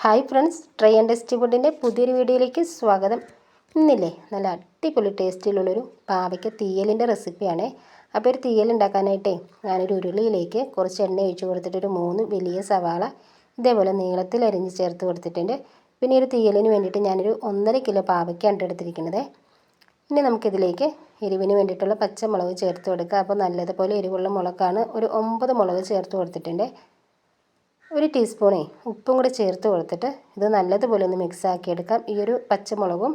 Hi friends, try and test ഫുഡിൻ്റെ പുതിയൊരു വീഡിയോയിലേക്ക് സ്വാഗതം. ഇന്നില്ലേ നല്ല അടിപൊളി ടേസ്റ്റിലുള്ളൊരു പാവയ്ക്ക തീയലിൻ്റെ റെസിപ്പിയാണ്. അപ്പോൾ ഒരു തീയൽ ഉണ്ടാക്കാനായിട്ടേ ഞാനൊരു ഉരുളിയിലേക്ക് കുറച്ച് എണ്ണ ഒഴിച്ച് കൊടുത്തിട്ട് ഒരു 3 വലിയ സവാള ഇതേപോലെ നീളത്തിൽ അരിഞ്ഞ് ചേർത്ത് കൊടുത്തിട്ടുണ്ട്. പിന്നെ ഒരു തീയലിന് വേണ്ടിയിട്ട് ഞാനൊരു 1.5 കിലോ പാവയ്ക്കാണ് എടുത്തിരിക്കുന്നത്. ഇനി നമുക്കിതിലേക്ക് എരിവിന് വേണ്ടിയിട്ടുള്ള പച്ചമുളക് ചേർത്ത് കൊടുക്കുക. അപ്പോൾ നല്ലതുപോലെ എരിവുള്ള മുളകാണ്, ഒരു 9 മുളക് ചേർത്ത് കൊടുത്തിട്ടുണ്ട്. ഒരു ടീസ്പൂണേ ഉപ്പും കൂടെ ചേർത്ത് കൊടുത്തിട്ട് ഇത് നല്ലതുപോലെ ഒന്ന് മിക്സ് ആക്കിയെടുക്കാം. ഈ ഒരു പച്ചമുളകും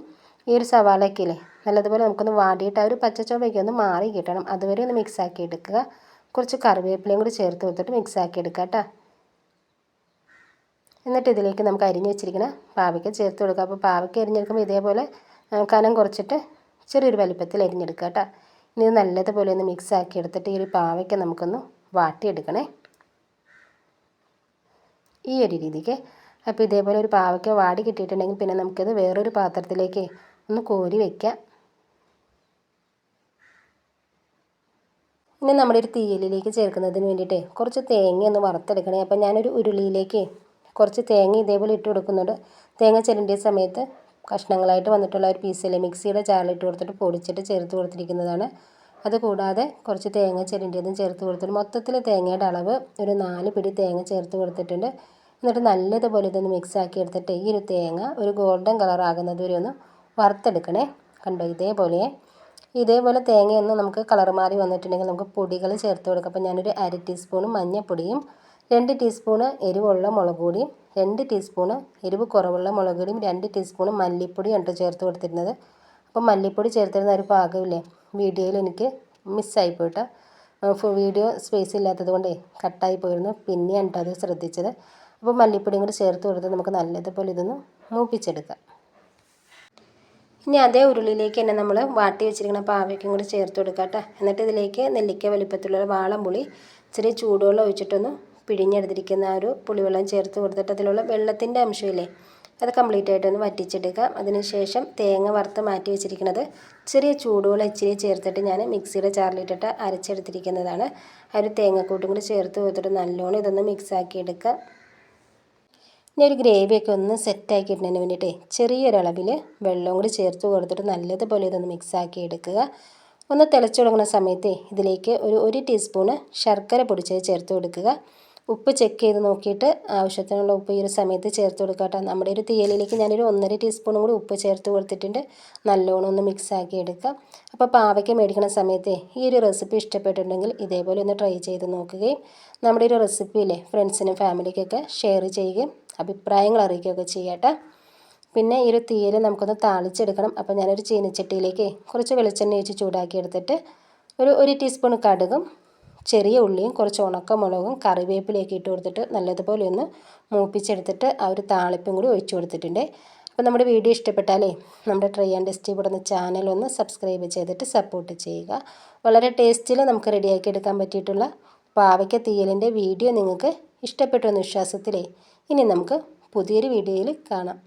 ഈ ഒരു സവാളയൊക്കെ നല്ലതുപോലെ നമുക്കൊന്ന് വാടിയിട്ട് ആ ഒരു പച്ചച്ചൊവ്വയ്ക്ക് ഒന്ന് മാറി കിട്ടണം. അതുവരെ ഒന്ന് മിക്സ് ആക്കി എടുക്കുക. കുറച്ച് കറിവേപ്പിലയും കൂടി ചേർത്ത് കൊടുത്തിട്ട് മിക്സ് ആക്കി എടുക്കുക കേട്ടോ. എന്നിട്ട് ഇതിലേക്ക് നമുക്ക് അരിഞ്ഞ് വെച്ചിരിക്കുന്ന പാവയ്ക്ക ചേർത്ത് കൊടുക്കുക. അപ്പോൾ പാവയ്ക്ക അരിഞ്ഞെടുക്കുമ്പോൾ ഇതേപോലെ കനം കുറച്ചിട്ട് ചെറിയൊരു വലിപ്പത്തിൽ അരിഞ്ഞെടുക്കുക കേട്ടോ. ഇനി ഇത് നല്ലതുപോലെ ഒന്ന് മിക്സ് ആക്കി എടുത്തിട്ട് ഈ ഒരു പാവയ്ക്ക നമുക്കൊന്ന് വാട്ടിയെടുക്കണേ, ഈ ഒരു രീതിക്ക്. അപ്പോൾ ഇതേപോലെ ഒരു പാവയ്ക്ക വാടി കിട്ടിയിട്ടുണ്ടെങ്കിൽ പിന്നെ നമുക്കിത് വേറൊരു പാത്രത്തിലേക്ക് ഒന്ന് കോരി വയ്ക്കാം. ഇനി നമ്മുടെ ഒരു തീയലിലേക്ക് ചേർക്കുന്നതിന് വേണ്ടിയിട്ട് കുറച്ച് തേങ്ങ ഒന്ന് വറുത്തെടുക്കണേ. അപ്പോൾ ഞാനൊരു ഉരുളിയിലേക്ക് കുറച്ച് തേങ്ങ ഇതേപോലെ ഇട്ട് കൊടുക്കുന്നുണ്ട്. തേങ്ങ ചിരണ്ടിയ സമയത്ത് കഷ്ണങ്ങളായിട്ട് വന്നിട്ടുള്ള ഒരു പീസിൽ മിക്സിയുടെ ജാറിലിട്ട് കൊടുത്തിട്ട് പൊടിച്ചിട്ട് ചേർത്ത് കൊടുത്തിരിക്കുന്നതാണ്. അതുകൂടാതെ കുറച്ച് തേങ്ങ ചിരണ്ടിയതും ചേർത്ത് കൊടുത്തിട്ട് മൊത്തത്തിൽ തേങ്ങയുടെ അളവ് ഒരു 4 പിടി തേങ്ങ ചേർത്ത് കൊടുത്തിട്ടുണ്ട്. എന്നിട്ട് നല്ലതുപോലെ ഇതൊന്ന് മിക്സ് ആക്കി എടുത്തിട്ട് ഈ ഒരു തേങ്ങ ഒരു ഗോൾഡൻ കളർ ആകുന്നത് വരെ ഒന്ന് വറുത്തെടുക്കണേ. കണ്ടോ, ഇതേപോലെ തേങ്ങയൊന്ന് നമുക്ക് കളർ മാറി വന്നിട്ടുണ്ടെങ്കിൽ നമുക്ക് പൊടികൾ ചേർത്ത് കൊടുക്കാം. അപ്പോൾ ഞാനൊരു 1/2 ടീസ്പൂൺ മഞ്ഞൾപ്പൊടിയും 2 ടീസ്പൂൺ എരിവുള്ള മുളക് പൊടിയും 2 ടീസ്പൂൺ എരിവ് കുറവുള്ള മുളക് പൊടിയും 2 ടീസ്പൂൺ മല്ലിപ്പൊടിയാണ് ചേർത്ത് കൊടുത്തിരുന്നത്. അപ്പോൾ മല്ലിപ്പൊടി ചേർത്തിരുന്ന ഒരു പാകമില്ലേ, വീഡിയോയിൽ എനിക്ക് മിസ്സായി പോയിട്ടോ. വീഡിയോ സ്പേസ് ഇല്ലാത്തത് കൊണ്ടേ കട്ടായി പോയിരുന്നു. പിന്നെയാണ് കേട്ടോ അത് ശ്രദ്ധിച്ചത്. അപ്പോൾ മല്ലിപ്പൊടിയും കൂടി ചേർത്ത് കൊടുത്ത് നമുക്ക് നല്ലതുപോലെ ഇതൊന്ന് മൂപ്പിച്ചെടുക്കാം. ഇനി അതേ ഉരുളിയിലേക്ക് തന്നെ നമ്മൾ വാട്ടി വെച്ചിരിക്കുന്ന പാവയ്ക്കും കൂടി ചേർത്ത് കൊടുക്കാം കേട്ടോ. എന്നിട്ട് ഇതിലേക്ക് നെല്ലിക്ക വലിപ്പത്തിലുള്ള വാളംപുളി ചെറിയ ചൂടുവെള്ളം ഒഴിച്ചിട്ടൊന്ന് പിഴിഞ്ഞെടുത്തിരിക്കുന്ന ആ ഒരു പുളിവെള്ളം ചേർത്ത് കൊടുത്തിട്ട് അതിലുള്ള വെള്ളത്തിൻ്റെ അംശമില്ലേ അത് കംപ്ലീറ്റ് ആയിട്ടൊന്ന് വറ്റിച്ചെടുക്കാം. അതിനുശേഷം തേങ്ങ വറുത്ത് മാറ്റി വെച്ചിരിക്കുന്നത് ചെറിയ ചൂടുവെള്ളം ഇച്ചിരി ചേർത്തിട്ട് ഞാൻ മിക്സിയുടെ ജാറിലിട്ടിട്ട് അരച്ചെടുത്തിരിക്കുന്നതാണ്. ആ ഒരു തേങ്ങക്കൂട്ടും കൂടി ചേർത്ത് കൊടുത്തിട്ട് നല്ലോണം ഇതൊന്ന് മിക്സ് ആക്കി എടുക്കുക. ഇനി ഒരു ഗ്രേവിയൊക്കെ ഒന്ന് സെറ്റാക്കിയിട്ടതിന് വേണ്ടിയിട്ട് ചെറിയൊരളവിൽ വെള്ളം കൂടി ചേർത്ത് കൊടുത്തിട്ട് നല്ലതുപോലെ ഇതൊന്ന് മിക്സാക്കി എടുക്കുക. ഒന്ന് തിളച്ച് തുടങ്ങുന്ന സമയത്ത് ഇതിലേക്ക് ഒരു ടീസ്പൂണ് ശർക്കര പൊടിച്ചത് ചേർത്ത് കൊടുക്കുക. ഉപ്പ് ചെക്ക് ചെയ്ത് നോക്കിയിട്ട് ആവശ്യത്തിനുള്ള ഉപ്പ് ഈ ഒരു സമയത്ത് ചേർത്ത് കൊടുക്കുക കേട്ടോ. നമ്മുടെ ഒരു തീയലിലേക്ക് ഞാനൊരു 1.5 ടീസ്പൂണും കൂടി ഉപ്പ് ചേർത്ത് കൊടുത്തിട്ടുണ്ട്. നല്ലോണം ഒന്ന് മിക്സാക്കി എടുക്കുക. അപ്പോൾ പാവയ്ക്ക മേടിക്കുന്ന സമയത്ത് ഈ ഒരു റെസിപ്പി ഇഷ്ടപ്പെട്ടിട്ടുണ്ടെങ്കിൽ ഇതേപോലെ ഒന്ന് ട്രൈ ചെയ്ത് നോക്കുകയും നമ്മുടെ ഒരു റെസിപ്പിയിലെ ഫ്രണ്ട്സിനും ഫാമിലിക്കൊക്കെ ഷെയർ ചെയ്യുകയും അഭിപ്രായങ്ങൾ അറിയിക്കുകയൊക്കെ ചെയ്യാട്ടോ. പിന്നെ ഈ ഒരു തീയൽ നമുക്കൊന്ന് താളിച്ചെടുക്കണം. അപ്പോൾ ഞാനൊരു ചീനച്ചട്ടിയിലേക്ക് കുറച്ച് വെളിച്ചെണ്ണ ഒഴിച്ച് ചൂടാക്കി എടുത്തിട്ട് ഒരു ടീസ്പൂൺ കടുകും ചെറിയ ഉള്ളിയും കുറച്ച് ഉണക്കമുളകും കറിവേപ്പിലേക്ക് ഇട്ട് കൊടുത്തിട്ട് നല്ലതുപോലെ ഒന്ന് മൂപ്പിച്ചെടുത്തിട്ട് ആ ഒരു താളിപ്പും കൂടി ഒഴിച്ചു കൊടുത്തിട്ടുണ്ട്. അപ്പോൾ നമ്മുടെ വീഡിയോ ഇഷ്ടപ്പെട്ടാലേ നമ്മുടെ ട്രൈ ആൻഡ് ടെസ്റ്റ് ഫുഡ് എന്ന ചാനൽ ഒന്ന് സബ്സ്ക്രൈബ് ചെയ്തിട്ട് സപ്പോർട്ട് ചെയ്യുക. വളരെ ടേസ്റ്റിൽ നമുക്ക് റെഡിയാക്കി എടുക്കാൻ പറ്റിയിട്ടുള്ള പാവയ്ക്ക തീയലിൻ്റെ വീഡിയോ നിങ്ങൾക്ക് ഇഷ്ടപ്പെട്ടു എന്ന വിശ്വാസത്തിലേ ഇനി നമുക്ക് പുതിയൊരു വീഡിയോയിൽ കാണാം.